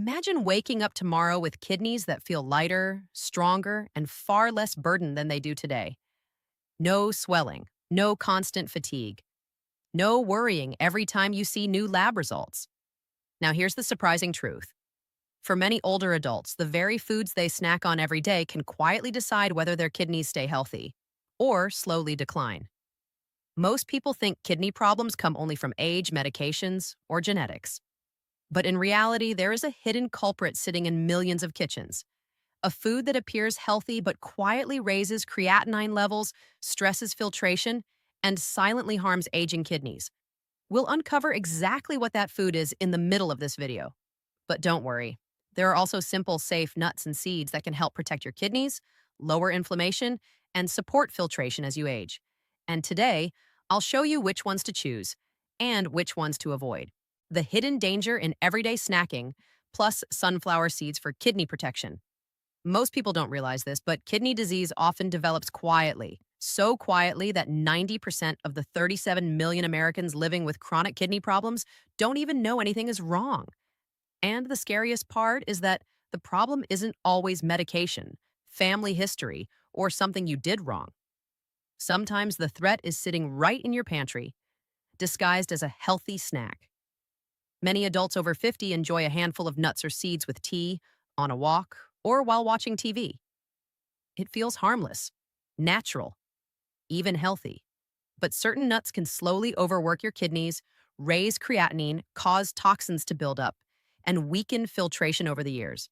Imagine waking up tomorrow with kidneys that feel lighter, stronger, and far less burdened than they do today. No swelling, no constant fatigue, no worrying every time you see new lab results. Now, here's the surprising truth. For many older adults, the very foods they snack on every day can quietly decide whether their kidneys stay healthy or slowly decline. Most people think kidney problems come only from age, medications, or genetics. But in reality, there is a hidden culprit sitting in millions of kitchens. A food that appears healthy but quietly raises creatinine levels, stresses filtration, and silently harms aging kidneys. We'll uncover exactly what that food is in the middle of this video. But don't worry, there are also simple, safe nuts and seeds that can help protect your kidneys, lower inflammation, and support filtration as you age. And today, I'll show you which ones to choose and which ones to avoid. The hidden danger in everyday snacking, plus sunflower seeds for kidney protection. Most people don't realize this, but kidney disease often develops quietly. So quietly that 90% of the 37 million Americans living with chronic kidney problems don't even know anything is wrong. And the scariest part is that the problem isn't always medication, family history, or something you did wrong. Sometimes the threat is sitting right in your pantry, disguised as a healthy snack. Many adults over 50 enjoy a handful of nuts or seeds with tea, on a walk, or while watching TV. It feels harmless, natural, even healthy. But certain nuts can slowly overwork your kidneys, raise creatinine, cause toxins to build up, and weaken filtration over the years.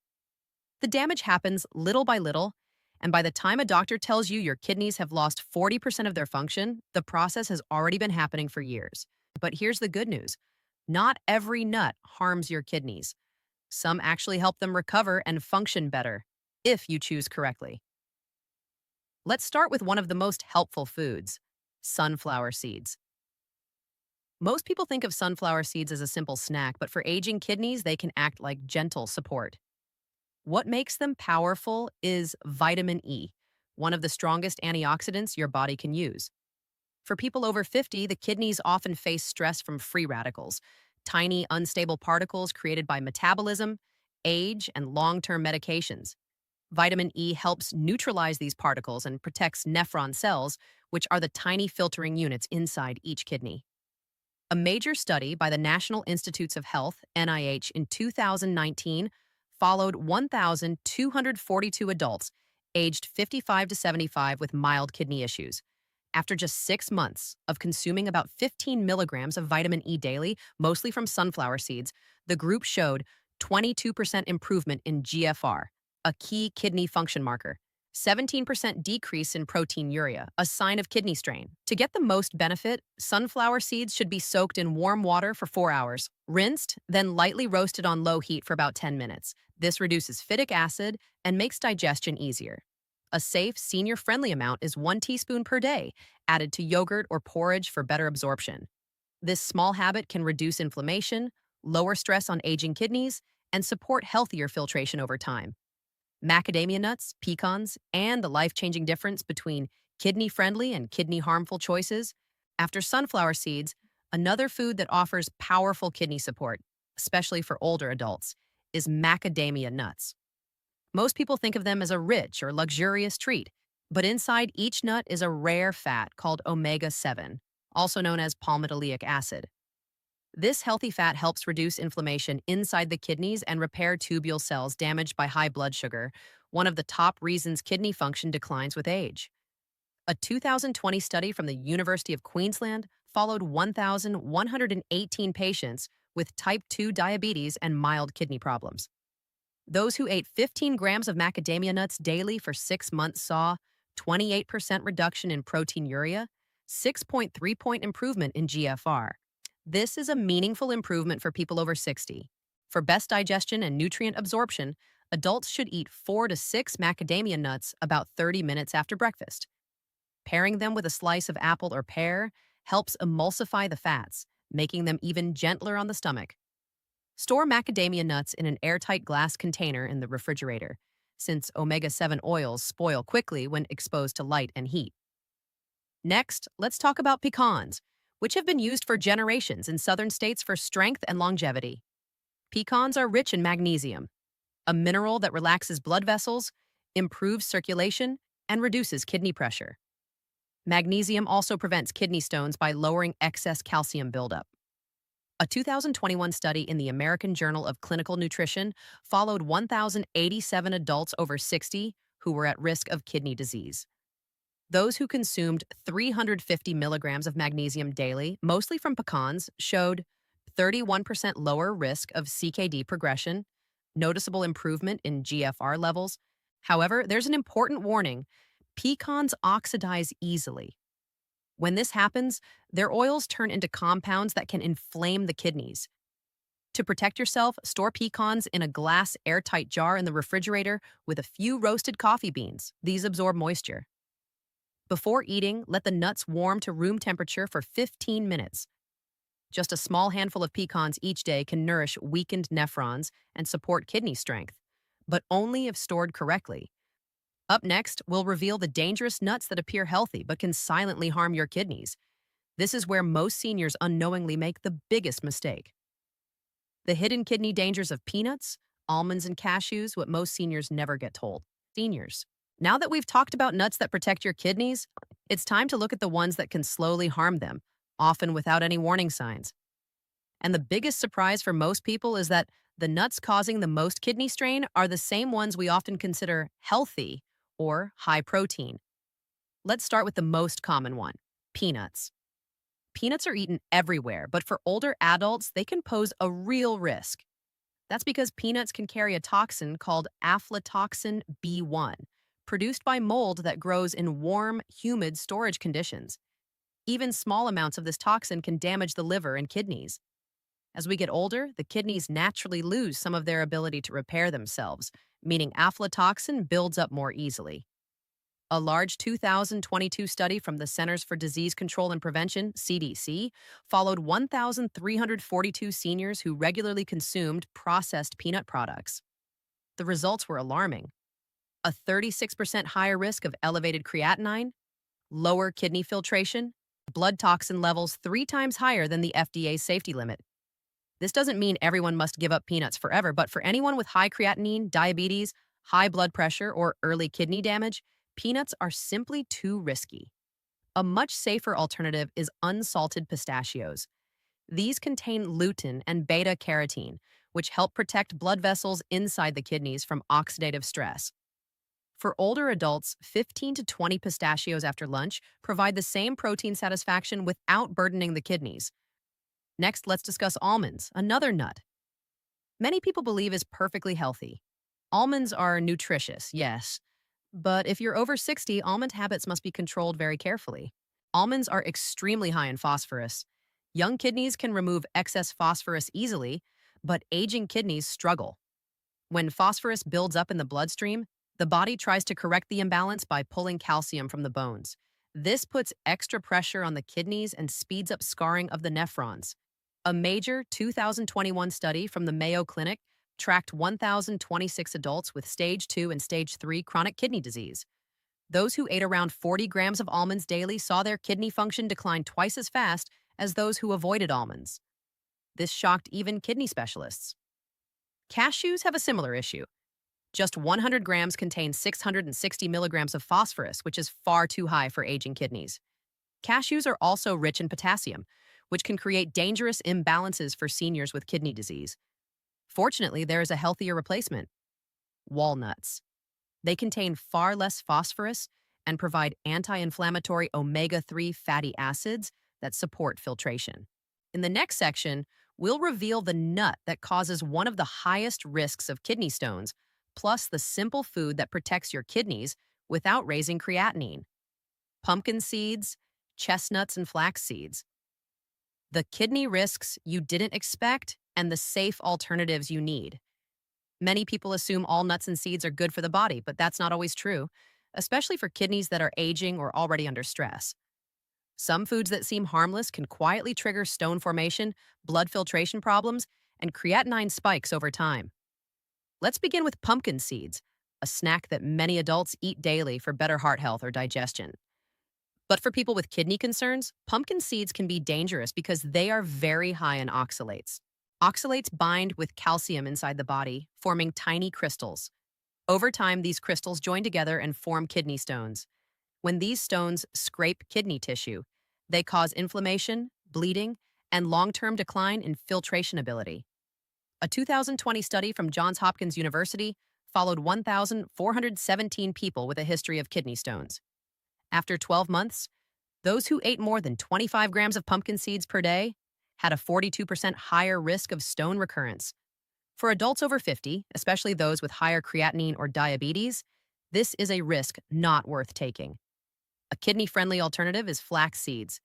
The damage happens little by little, and by the time a doctor tells you your kidneys have lost 40% of their function, the process has already been happening for years. But here's the good news. Not every nut harms your kidneys. Some actually help them recover and function better, if you choose correctly. Let's start with one of the most helpful foods, sunflower seeds. Most people think of sunflower seeds as a simple snack, but for aging kidneys, they can act like gentle support. What makes them powerful is vitamin E, one of the strongest antioxidants your body can use. For people over 50, the kidneys often face stress from free radicals, tiny, unstable particles created by metabolism, age, and long-term medications. Vitamin E helps neutralize these particles and protects nephron cells, which are the tiny filtering units inside each kidney. A major study by the National Institutes of Health, NIH, in 2019 followed 1,242 adults aged 55 to 75 with mild kidney issues. After just 6 months of consuming about 15 milligrams of vitamin E daily, mostly from sunflower seeds, the group showed 22% improvement in GFR, a key kidney function marker, 17% decrease in proteinuria, a sign of kidney strain. To get the most benefit, sunflower seeds should be soaked in warm water for 4 hours, rinsed, then lightly roasted on low heat for about 10 minutes. This reduces phytic acid and makes digestion easier. A safe, senior-friendly amount is 1 teaspoon per day, added to yogurt or porridge for better absorption. This small habit can reduce inflammation, lower stress on aging kidneys, and support healthier filtration over time. Macadamia nuts, pecans, and the life-changing difference between kidney-friendly and kidney-harmful choices. After sunflower seeds, another food that offers powerful kidney support, especially for older adults, is macadamia nuts. Most people think of them as a rich or luxurious treat, but inside each nut is a rare fat called omega-7, also known as palmitoleic acid. This healthy fat helps reduce inflammation inside the kidneys and repair tubule cells damaged by high blood sugar, one of the top reasons kidney function declines with age. A 2020 study from the University of Queensland followed 1,118 patients with type 2 diabetes and mild kidney problems. Those who ate 15 grams of macadamia nuts daily for 6 months saw 28% reduction in proteinuria, 6.3-point improvement in GFR. This is a meaningful improvement for people over 60. For best digestion and nutrient absorption, adults should eat 4 to 6 macadamia nuts about 30 minutes after breakfast. Pairing them with a slice of apple or pear helps emulsify the fats, making them even gentler on the stomach. Store macadamia nuts in an airtight glass container in the refrigerator, since omega-7 oils spoil quickly when exposed to light and heat. Next, let's talk about pecans, which have been used for generations in southern states for strength and longevity. Pecans are rich in magnesium, a mineral that relaxes blood vessels, improves circulation, and reduces kidney pressure. Magnesium also prevents kidney stones by lowering excess calcium buildup. A 2021 study in the American Journal of Clinical Nutrition followed 1,087 adults over 60 who were at risk of kidney disease. Those who consumed 350 milligrams of magnesium daily, mostly from pecans, showed 31% lower risk of CKD progression, noticeable improvement in GFR levels. However, there's an important warning: pecans oxidize easily. When this happens, their oils turn into compounds that can inflame the kidneys. To protect yourself, store pecans in a glass airtight jar in the refrigerator with a few roasted coffee beans. These absorb moisture. Before eating, let the nuts warm to room temperature for 15 minutes. Just a small handful of pecans each day can nourish weakened nephrons and support kidney strength, but only if stored correctly. Up next, we'll reveal the dangerous nuts that appear healthy but can silently harm your kidneys. This is where most seniors unknowingly make the biggest mistake. The hidden kidney dangers of peanuts, almonds, and cashews, what most seniors never get told. Seniors. Now that we've talked about nuts that protect your kidneys, it's time to look at the ones that can slowly harm them, often without any warning signs. And the biggest surprise for most people is that the nuts causing the most kidney strain are the same ones we often consider healthy or high protein. Let's start with the most common one: peanuts. Peanuts are eaten everywhere, but for older adults, they can pose a real risk. That's because peanuts can carry a toxin called aflatoxin B1, produced by mold that grows in warm, humid storage conditions. Even small amounts of this toxin can damage the liver and kidneys. As we get older, the kidneys naturally lose some of their ability to repair themselves, meaning aflatoxin builds up more easily. A large 2022 study from the Centers for Disease Control and Prevention, CDC, followed 1,342 seniors who regularly consumed processed peanut products. The results were alarming: a 36% higher risk of elevated creatinine, lower kidney filtration, blood toxin levels 3 times higher than the FDA's safety limit. This doesn't mean everyone must give up peanuts forever, but for anyone with high creatinine, diabetes, high blood pressure, or early kidney damage, peanuts are simply too risky. A much safer alternative is unsalted pistachios. These contain lutein and beta-carotene, which help protect blood vessels inside the kidneys from oxidative stress. For older adults, 15 to 20 pistachios after lunch provide the same protein satisfaction without burdening the kidneys. Next, let's discuss almonds, another nut many people believe is perfectly healthy. Almonds are nutritious, yes, but if you're over 60, almond habits must be controlled very carefully. Almonds are extremely high in phosphorus. Young kidneys can remove excess phosphorus easily, but aging kidneys struggle. When phosphorus builds up in the bloodstream, the body tries to correct the imbalance by pulling calcium from the bones. This puts extra pressure on the kidneys and speeds up scarring of the nephrons. A major 2021 study from the Mayo Clinic tracked 1,026 adults with stage 2 and stage 3 chronic kidney disease. Those who ate around 40 grams of almonds daily saw their kidney function decline twice as fast as those who avoided almonds. This shocked even kidney specialists. Cashews have a similar issue. Just 100 grams contain 660 milligrams of phosphorus, which is far too high for aging kidneys. Cashews are also rich in potassium, which can create dangerous imbalances for seniors with kidney disease. Fortunately, there is a healthier replacement: walnuts. They contain far less phosphorus and provide anti-inflammatory omega-3 fatty acids that support filtration. In the next section, we'll reveal the nut that causes one of the highest risks of kidney stones, plus the simple food that protects your kidneys without raising creatinine: pumpkin seeds, chestnuts, and flax seeds. The kidney risks you didn't expect and the safe alternatives you need. Many people assume all nuts and seeds are good for the body, but that's not always true, especially for kidneys that are aging or already under stress. Some foods that seem harmless can quietly trigger stone formation, blood filtration problems, and creatinine spikes over time. Let's begin with pumpkin seeds, a snack that many adults eat daily for better heart health or digestion. But for people with kidney concerns, pumpkin seeds can be dangerous because they are very high in oxalates. Oxalates bind with calcium inside the body, forming tiny crystals. Over time, these crystals join together and form kidney stones. When these stones scrape kidney tissue, they cause inflammation, bleeding, and long-term decline in filtration ability. A 2020 study from Johns Hopkins University followed 1,417 people with a history of kidney stones. After 12 months, those who ate more than 25 grams of pumpkin seeds per day had a 42% higher risk of stone recurrence. For adults over 50, especially those with higher creatinine or diabetes, this is a risk not worth taking. A kidney-friendly alternative is flax seeds.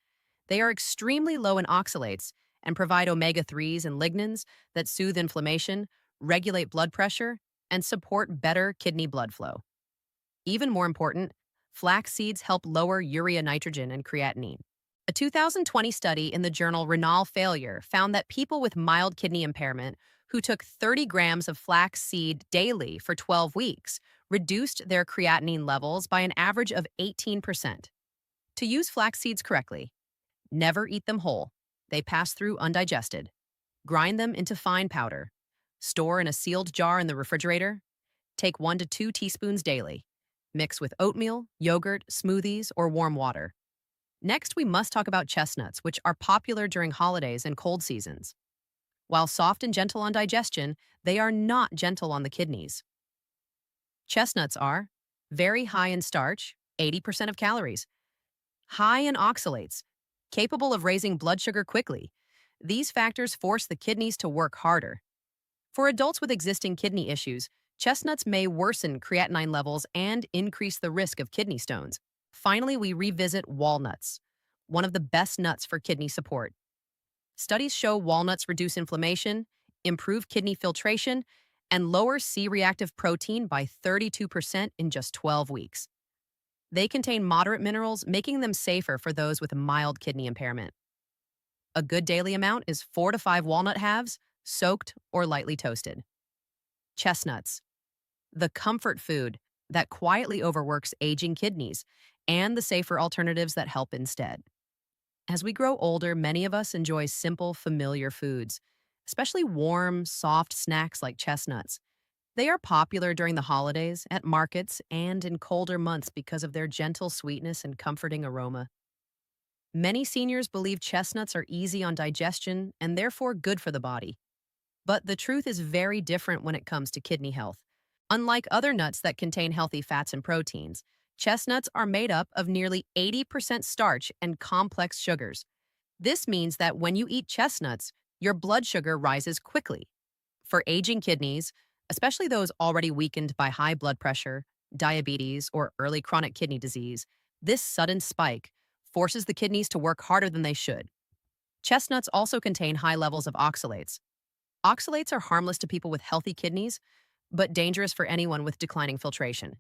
They are extremely low in oxalates and provide omega-3s and lignans that soothe inflammation, regulate blood pressure, and support better kidney blood flow. Even more important, flax seeds help lower urea nitrogen and creatinine. A 2020 study in the journal Renal Failure found that people with mild kidney impairment who took 30 grams of flax seed daily for 12 weeks reduced their creatinine levels by an average of 18%. To use flax seeds correctly, never eat them whole. They pass through undigested. Grind them into fine powder. Store in a sealed jar in the refrigerator. Take 1 to 2 teaspoons daily. Mix with oatmeal, yogurt, smoothies, or warm water. Next, we must talk about chestnuts, which are popular during holidays and cold seasons. While soft and gentle on digestion, they are not gentle on the kidneys. Chestnuts are very high in starch, 80% of calories, high in oxalates, capable of raising blood sugar quickly. These factors force the kidneys to work harder. For adults with existing kidney issues, chestnuts may worsen creatinine levels and increase the risk of kidney stones. Finally, we revisit walnuts, one of the best nuts for kidney support. Studies show walnuts reduce inflammation, improve kidney filtration, and lower C-reactive protein by 32% in just 12 weeks. They contain moderate minerals, making them safer for those with mild kidney impairment. A good daily amount is 4 to 5 walnut halves, soaked or lightly toasted. Chestnuts, the comfort food that quietly overworks aging kidneys, and the safer alternatives that help instead. As we grow older, many of us enjoy simple, familiar foods, especially warm, soft snacks like chestnuts. They are popular during the holidays, at markets, and in colder months because of their gentle sweetness and comforting aroma. Many seniors believe chestnuts are easy on digestion and therefore good for the body. But the truth is very different when it comes to kidney health. Unlike other nuts that contain healthy fats and proteins, chestnuts are made up of nearly 80% starch and complex sugars. This means that when you eat chestnuts, your blood sugar rises quickly. For aging kidneys, especially those already weakened by high blood pressure, diabetes, or early chronic kidney disease, this sudden spike forces the kidneys to work harder than they should. Chestnuts also contain high levels of oxalates. Oxalates are harmless to people with healthy kidneys, but dangerous for anyone with declining filtration.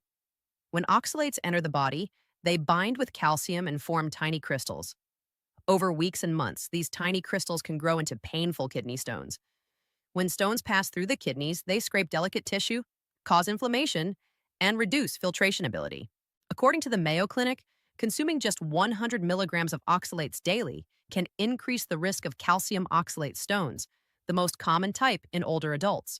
When oxalates enter the body, they bind with calcium and form tiny crystals. Over weeks and months, these tiny crystals can grow into painful kidney stones. When stones pass through the kidneys, they scrape delicate tissue, cause inflammation, and reduce filtration ability. According to the Mayo Clinic, consuming just 100 milligrams of oxalates daily can increase the risk of calcium oxalate stones, the most common type in older adults.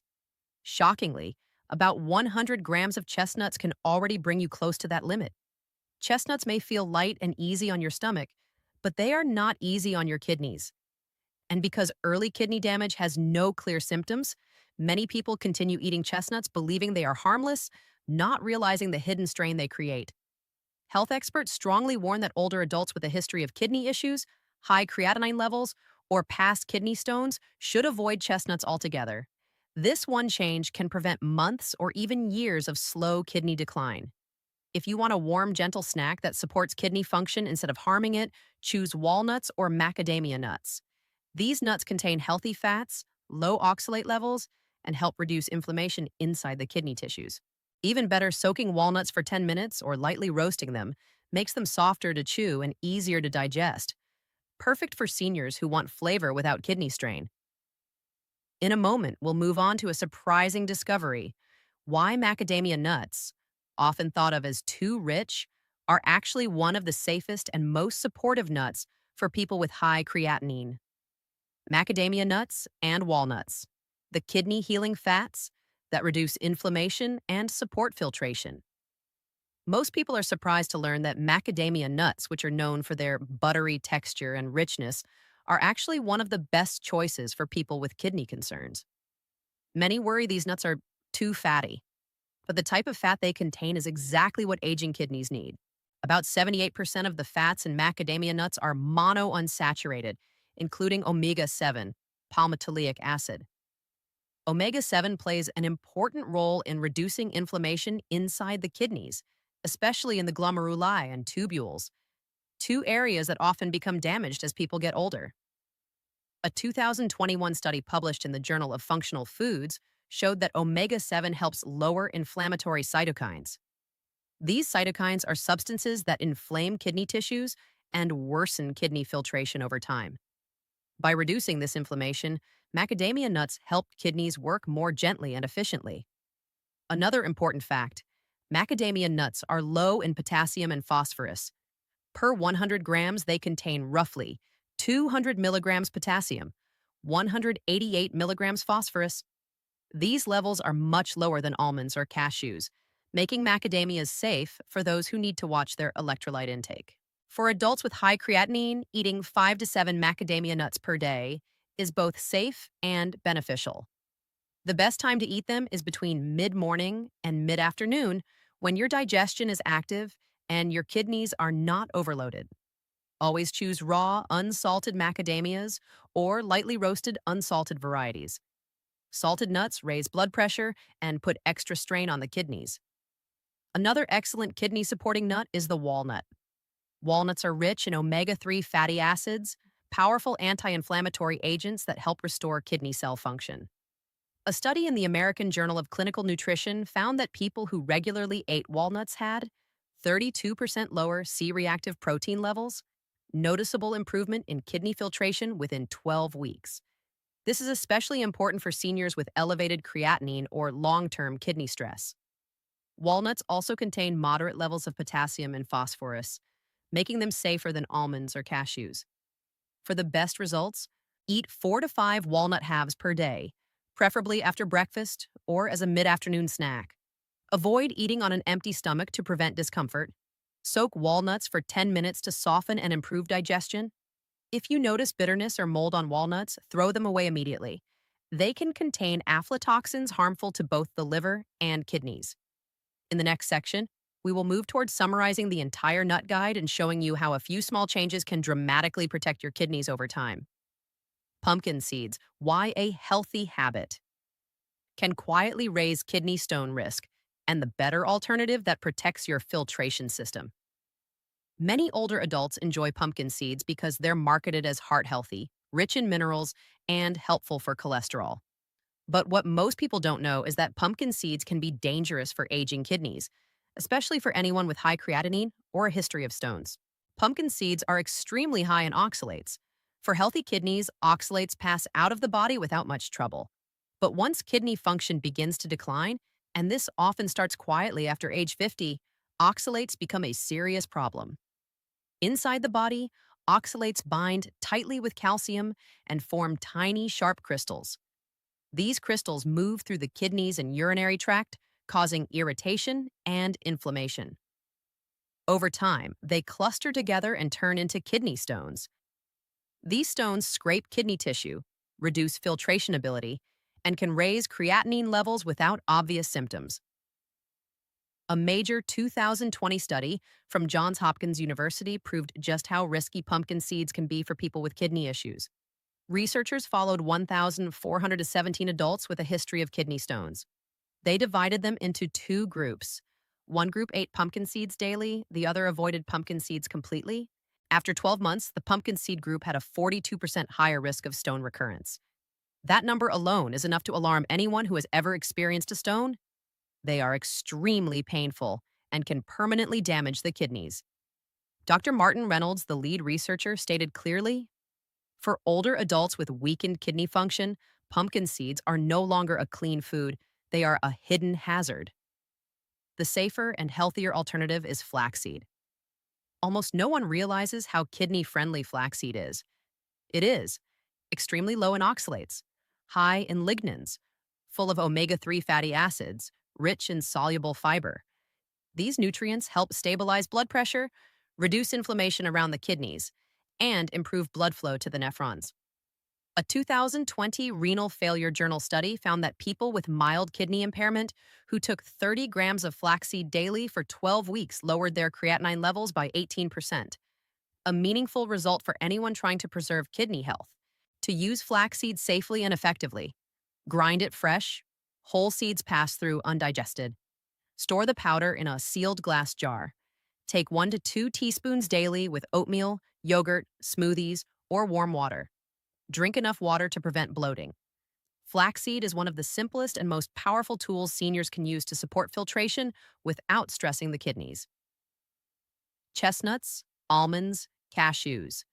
Shockingly, about 100 grams of chestnuts can already bring you close to that limit. Chestnuts may feel light and easy on your stomach, but they are not easy on your kidneys. And because early kidney damage has no clear symptoms, many people continue eating chestnuts believing they are harmless, not realizing the hidden strain they create. Health experts strongly warn that older adults with a history of kidney issues, high creatinine levels, or past kidney stones should avoid chestnuts altogether. This one change can prevent months or even years of slow kidney decline. If you want a warm, gentle snack that supports kidney function instead of harming it, choose walnuts or macadamia nuts. These nuts contain healthy fats, low oxalate levels, and help reduce inflammation inside the kidney tissues. Even better, soaking walnuts for 10 minutes or lightly roasting them makes them softer to chew and easier to digest. Perfect for seniors who want flavor without kidney strain. In a moment, we'll move on to a surprising discovery: why macadamia nuts, often thought of as too rich, are actually one of the safest and most supportive nuts for people with high creatinine. macadamia nuts, and walnuts, the kidney healing fats that reduce inflammation and support filtration. Most people are surprised to learn that macadamia nuts, which are known for their buttery texture and richness, are actually one of the best choices for people with kidney concerns. Many worry these nuts are too fatty, but the type of fat they contain is exactly what aging kidneys need. About 78% of the fats in macadamia nuts are monounsaturated, including omega 7, palmitoleic acid. Omega 7 plays an important role in reducing inflammation inside the kidneys, especially in the glomeruli and tubules, two areas that often become damaged as people get older. A 2021 study published in the Journal of Functional Foods showed that omega 7 helps lower inflammatory cytokines. These cytokines are substances that inflame kidney tissues and worsen kidney filtration over time. By reducing this inflammation, macadamia nuts help kidneys work more gently and efficiently. Another important fact: macadamia nuts are low in potassium and phosphorus. Per 100 grams, they contain roughly 200 milligrams potassium, 188 milligrams phosphorus. These levels are much lower than almonds or cashews, making macadamias safe for those who need to watch their electrolyte intake. For adults with high creatinine, eating 5 to 7 macadamia nuts per day is both safe and beneficial. The best time to eat them is between mid morning and mid afternoon when your digestion is active and your kidneys are not overloaded. Always choose raw, unsalted macadamias or lightly roasted, unsalted varieties. Salted nuts raise blood pressure and put extra strain on the kidneys. Another excellent kidney supporting nut is the walnut. Walnuts are rich in omega 3 fatty acids, powerful anti inflammatory agents that help restore kidney cell function. A study in the American Journal of Clinical Nutrition found that people who regularly ate walnuts had 32% lower C reactive protein levels, noticeable improvement in kidney filtration within 12 weeks. This is especially important for seniors with elevated creatinine or long term kidney stress. Walnuts also contain moderate levels of potassium and phosphorus, making them safer than almonds or cashews. For the best results, eat 4 to 5 walnut halves per day, preferably after breakfast or as a mid afternoon snack. Avoid eating on an empty stomach to prevent discomfort. Soak walnuts for 10 minutes to soften and improve digestion. If you notice bitterness or mold on walnuts, throw them away immediately. They can contain aflatoxins harmful to both the liver and kidneys. In the next section, we will move towards summarizing the entire nut guide and showing you how a few small changes can dramatically protect your kidneys over time. Pumpkin seeds, why a healthy habit, can quietly raise kidney stone risk and the better alternative that protects your filtration system. Many older adults enjoy pumpkin seeds because they're marketed as heart healthy, rich in minerals, and helpful for cholesterol. But what most people don't know is that pumpkin seeds can be dangerous for aging kidneys, especially for anyone with high creatinine or a history of stones. Pumpkin seeds are extremely high in oxalates. For healthy kidneys, oxalates pass out of the body without much trouble. But once kidney function begins to decline, and this often starts quietly after age 50, oxalates become a serious problem. Inside the body, oxalates bind tightly with calcium and form tiny, sharp crystals. These crystals move through the kidneys and urinary tract, causing irritation and inflammation. Over time, they cluster together and turn into kidney stones. These stones scrape kidney tissue, reduce filtration ability, and can raise creatinine levels without obvious symptoms. A major 2020 study from Johns Hopkins University proved just how risky pumpkin seeds can be for people with kidney issues. Researchers followed 1,417 adults with a history of kidney stones. They divided them into two groups. One group ate pumpkin seeds daily, the other avoided pumpkin seeds completely. After 12 months, the pumpkin seed group had a 42% higher risk of stone recurrence. That number alone is enough to alarm anyone who has ever experienced a stone. They are extremely painful and can permanently damage the kidneys. Dr. Martin Reynolds, the lead researcher, stated clearly, for older adults with weakened kidney function, pumpkin seeds are no longer a clean food. They are a hidden hazard. The safer and healthier alternative is flaxseed. Almost no one realizes how kidney-friendly flaxseed is. It is. extremely low in oxalates, high in lignans, full of omega-3 fatty acids, rich in soluble fiber. These nutrients help stabilize blood pressure, reduce inflammation around the kidneys, and improve blood flow to the nephrons. A 2020 renal failure journal study found that people with mild kidney impairment who took 30 grams of flaxseed daily for 12 weeks lowered their creatinine levels by 18%, a meaningful result for anyone trying to preserve kidney health. To use flaxseed safely and effectively, grind it fresh, whole seeds pass through undigested. Store the powder in a sealed glass jar. Take 1 to 2 teaspoons daily with oatmeal, yogurt, smoothies, or warm water. Drink enough water to prevent bloating. Flaxseed is one of the simplest and most powerful tools seniors can use to support filtration without stressing the kidneys. Chestnuts, almonds, cashews.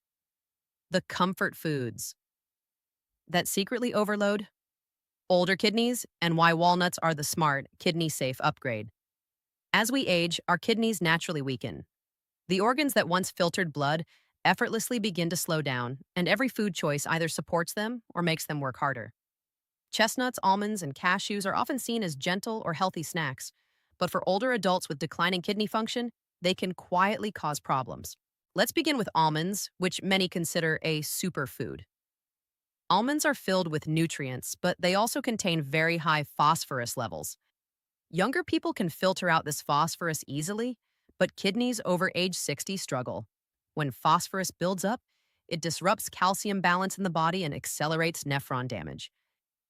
The comfort foods that secretly overload older kidneys and why walnuts are the smart, kidney-safe upgrade. As we age, our kidneys naturally weaken. The organs that once filtered blood effortlessly begin to slow down, and every food choice either supports them or makes them work harder. Chestnuts, almonds, and cashews are often seen as gentle or healthy snacks, but for older adults with declining kidney function, they can quietly cause problems. Let's begin with almonds, which many consider a superfood. Almonds are filled with nutrients, but they also contain very high phosphorus levels. Younger people can filter out this phosphorus easily, but kidneys over age 60 struggle. When phosphorus builds up, it disrupts calcium balance in the body and accelerates nephron damage.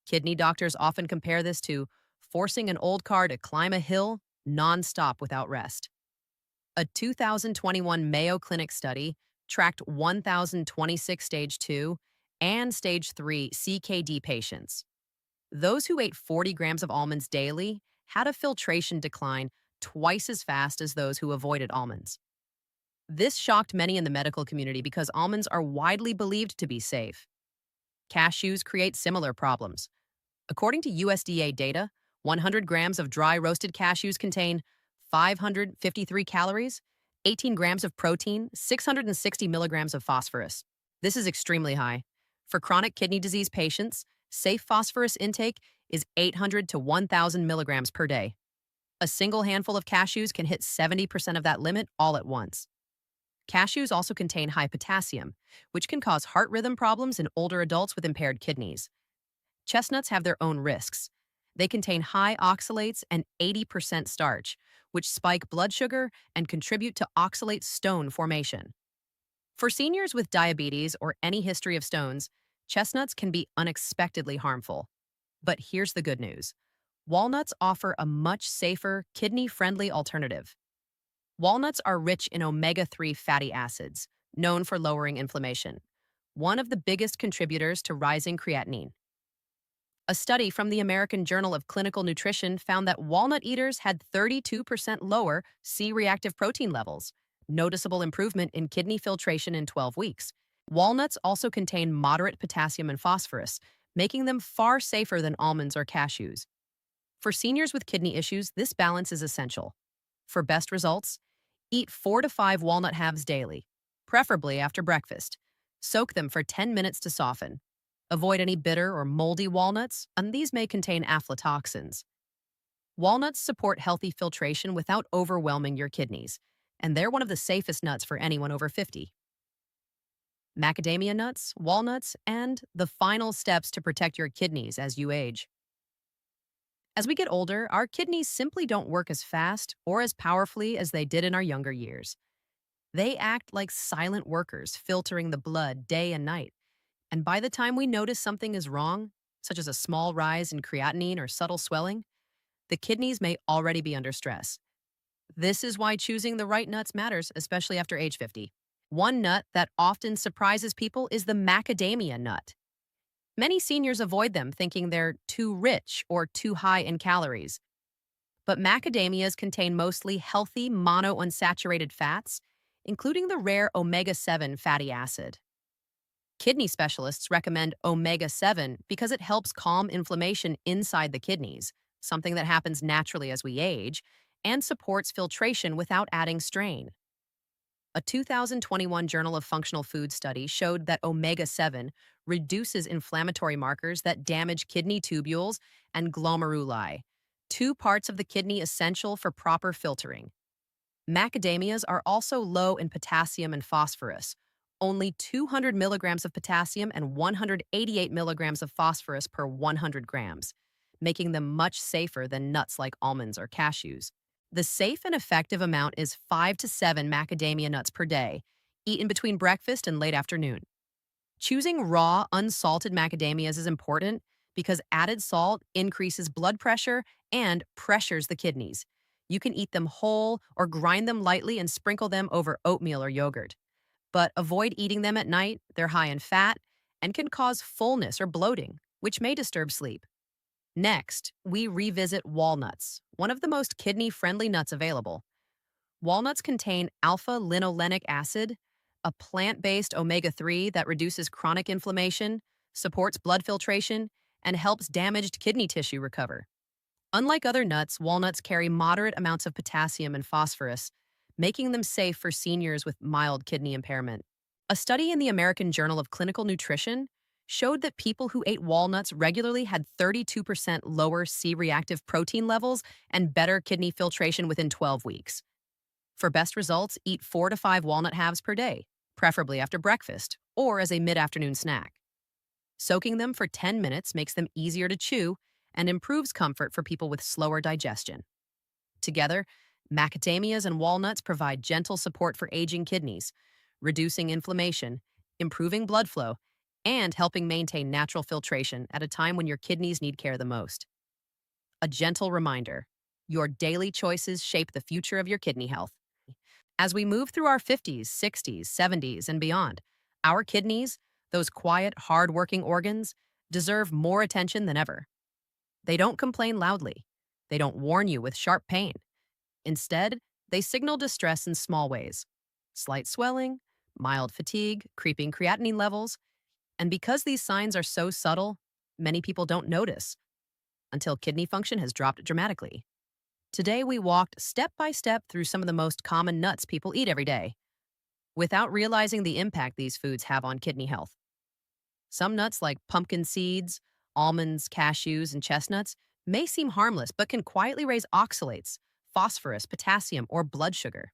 Kidney doctors often compare this to forcing an old car to climb a hill nonstop without rest. A 2021 Mayo Clinic study tracked 1,026 stage 2 and stage 3 CKD patients. Those who ate 40 grams of almonds daily had a filtration decline twice as fast as those who avoided almonds. This shocked many in the medical community because almonds are widely believed to be safe. Cashews create similar problems. According to USDA data, 100 grams of dry roasted cashews contain 553 calories, 18 grams of protein, 660 milligrams of phosphorus. This is extremely high. For chronic kidney disease patients, safe phosphorus intake is 800 to 1,000 milligrams per day. A single handful of cashews can hit 70% of that limit all at once. Cashews also contain high potassium, which can cause heart rhythm problems in older adults with impaired kidneys. Chestnuts have their own risks. They contain high oxalates and 80% starch, which spike blood sugar and contribute to oxalate stone formation. For seniors with diabetes or any history of stones, chestnuts can be unexpectedly harmful. But here's the good news. Walnuts offer a much safer, kidney-friendly alternative. Walnuts are rich in omega-3 fatty acids, known for lowering inflammation, one of the biggest contributors to rising creatinine. A study from the American Journal of Clinical Nutrition found that walnut eaters had 32% lower C-reactive protein levels, noticeable improvement in kidney filtration in 12 weeks. Walnuts also contain moderate potassium and phosphorus, making them far safer than almonds or cashews. For seniors with kidney issues, this balance is essential. For best results, eat 4 to 5 walnut halves daily, preferably after breakfast. Soak them for 10 minutes to soften. Avoid any bitter or moldy walnuts, and these may contain aflatoxins. Walnuts support healthy filtration without overwhelming your kidneys, and they're one of the safest nuts for anyone over 50. Macadamia nuts, walnuts, and the final steps to protect your kidneys as you age. As we get older, our kidneys simply don't work as fast or as powerfully as they did in our younger years. They act like silent workers, filtering the blood day and night. And by the time we notice something is wrong, such as a small rise in creatinine or subtle swelling, the kidneys may already be under stress. This is why choosing the right nuts matters, especially after age 50. One nut that often surprises people is the macadamia nut. Many seniors avoid them thinking they're too rich or too high in calories. But macadamias contain mostly healthy monounsaturated fats, including the rare omega-7 fatty acid. Kidney specialists recommend omega-7 because it helps calm inflammation inside the kidneys, something that happens naturally as we age, and supports filtration without adding strain. A 2021 Journal of Functional Food study showed that omega-7 reduces inflammatory markers that damage kidney tubules and glomeruli, two parts of the kidney essential for proper filtering. Macadamias are also low in potassium and phosphorus, only 200 milligrams of potassium and 188 milligrams of phosphorus per 100 grams, making them much safer than nuts like almonds or cashews. The safe and effective amount is 5 to 7 macadamia nuts per day, eaten between breakfast and late afternoon. Choosing raw, unsalted macadamias is important because added salt increases blood pressure and pressures the kidneys. You can eat them whole or grind them lightly and sprinkle them over oatmeal or yogurt. But avoid eating them at night. They're high in fat and can cause fullness or bloating, which may disturb sleep. Next, we revisit walnuts, one of the most kidney-friendly nuts available. Walnuts contain alpha-linolenic acid, a plant-based omega-3 that reduces chronic inflammation, supports blood filtration, and helps damaged kidney tissue recover. Unlike other nuts, walnuts carry moderate amounts of potassium and phosphorus, making them safe for seniors with mild kidney impairment. A study in the American Journal of Clinical Nutrition showed that people who ate walnuts regularly had 32% lower C-reactive protein levels and better kidney filtration within 12 weeks. For best results, eat 4 to 5 walnut halves per day, preferably after breakfast or as a mid-afternoon snack. Soaking them for 10 minutes makes them easier to chew and improves comfort for people with slower digestion. Together, macadamias and walnuts provide gentle support for aging kidneys, reducing inflammation, improving blood flow, and helping maintain natural filtration at a time when your kidneys need care the most. A gentle reminder, your daily choices shape the future of your kidney health. As we move through our 50s, 60s, 70s, and beyond, our kidneys, those quiet, hard-working organs, deserve more attention than ever. They don't complain loudly. They don't warn you with sharp pain. Instead, they signal distress in small ways. Slight swelling, mild fatigue, creeping creatinine levels. And because these signs are so subtle, many people don't notice until kidney function has dropped dramatically. Today, we walked step by step through some of the most common nuts people eat every day, without realizing the impact these foods have on kidney health. Some nuts like pumpkin seeds, almonds, cashews, and chestnuts may seem harmless but can quietly raise oxalates, phosphorus, potassium, or blood sugar.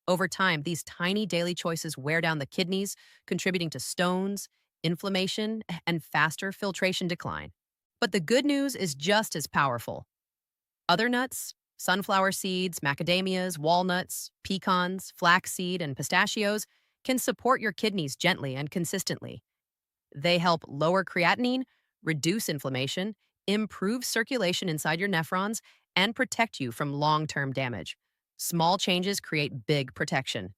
Over time, these tiny daily choices wear down the kidneys, contributing to stones, inflammation, and faster filtration decline. But the good news is just as powerful. Other nuts, sunflower seeds, macadamias, walnuts, pecans, flaxseed, and pistachios, can support your kidneys gently and consistently. They help lower creatinine, reduce inflammation, improve circulation inside your nephrons, and protect you from long-term damage. Small changes create big protection.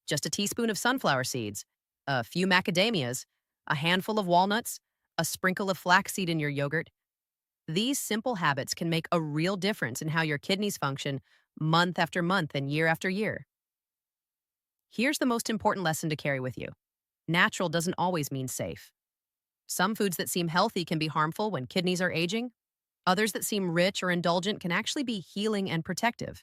Just a teaspoon of sunflower seeds, a few macadamias, a handful of walnuts, a sprinkle of flaxseed in your yogurt. These simple habits can make a real difference in how your kidneys function month after month and year after year. Here's the most important lesson to carry with you. Natural doesn't always mean safe. Some foods that seem healthy can be harmful when kidneys are aging. Others that seem rich or indulgent can actually be healing and protective.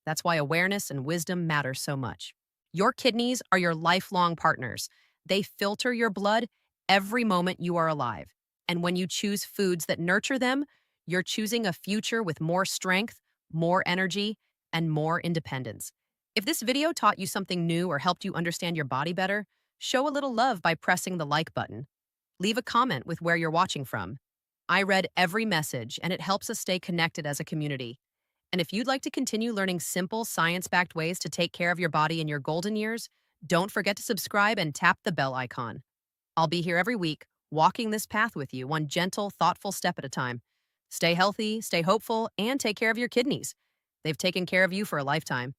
That's why awareness and wisdom matter so much. Your kidneys are your lifelong partners. They filter your blood every moment you are alive. And when you choose foods that nurture them, you're choosing a future with more strength, more energy, and more independence. If this video taught you something new or helped you understand your body better, show a little love by pressing the like button. Leave a comment with where you're watching from. I read every message, and it helps us stay connected as a community. And if you'd like to continue learning simple, science-backed ways to take care of your body in your golden years, don't forget to subscribe and tap the bell icon. I'll be here every week, walking this path with you, one gentle, thoughtful step at a time. Stay healthy, stay hopeful, and take care of your kidneys. They've taken care of you for a lifetime.